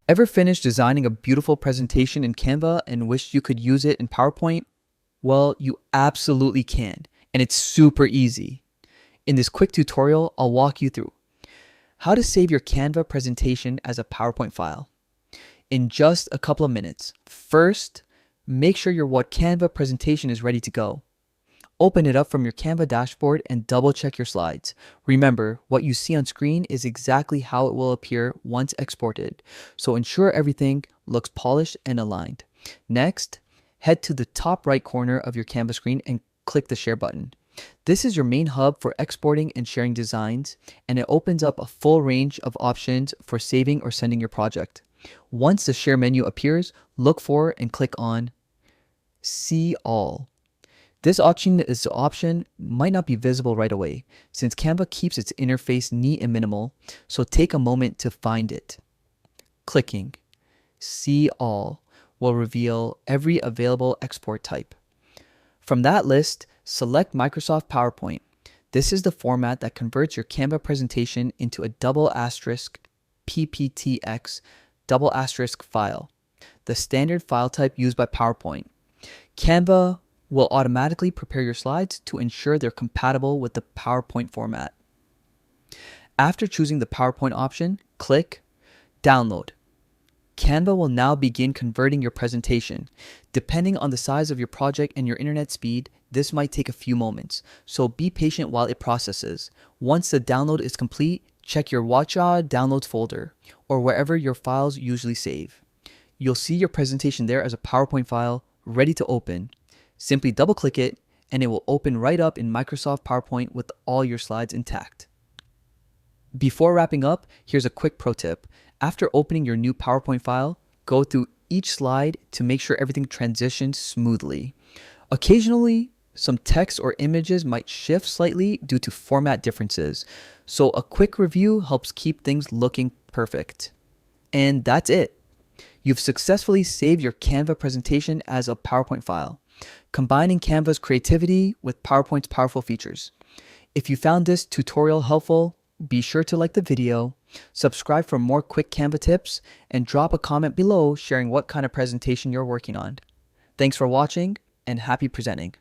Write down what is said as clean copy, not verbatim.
Ever finished designing a beautiful presentation in Canva and wished you could use it in PowerPoint? Well, you absolutely can, and it's super easy. In this quick tutorial, I'll walk you through how to save your Canva presentation as a PowerPoint file in just a couple of minutes. First, make sure your What Canva presentation is ready to go. Open it up from your Canva dashboard and double check your slides. Remember, what you see on screen is exactly how it will appear once exported, so ensure everything looks polished and aligned. Next, head to the top right corner of your Canva screen and click the Share button. This is your main hub for exporting and sharing designs, and it opens up a full range of options for saving or sending your project. Once the Share menu appears, look for and click on See All. This option might not be visible right away, since Canva keeps its interface neat and minimal, so take a moment to find it. Clicking See All will reveal every available export type. From that list, select Microsoft PowerPoint. This is the format that converts your Canva presentation into a PPTX file, the standard file type used by PowerPoint. Canva will automatically prepare your slides to ensure they're compatible with the PowerPoint format. After choosing the PowerPoint option, click Download. Canva will now begin converting your presentation. Depending on the size of your project and your internet speed, this might take a few moments, so be patient while it processes. Once the download is complete, check your Watcha Downloads folder, or wherever your files usually save. You'll see your presentation there as a PowerPoint file, ready to open. Simply double-click it, and it will open right up in Microsoft PowerPoint with all your slides intact. Before wrapping up, here's a quick pro tip. After opening your new PowerPoint file, go through each slide to make sure everything transitions smoothly. Occasionally, some text or images might shift slightly due to format differences, so a quick review helps keep things looking perfect. And that's it. You've successfully saved your Canva presentation as a PowerPoint file, combining Canva's creativity with PowerPoint's powerful features. If you found this tutorial helpful, be sure to like the video, subscribe for more quick Canva tips, and drop a comment below sharing what kind of presentation you're working on. Thanks for watching, and happy presenting.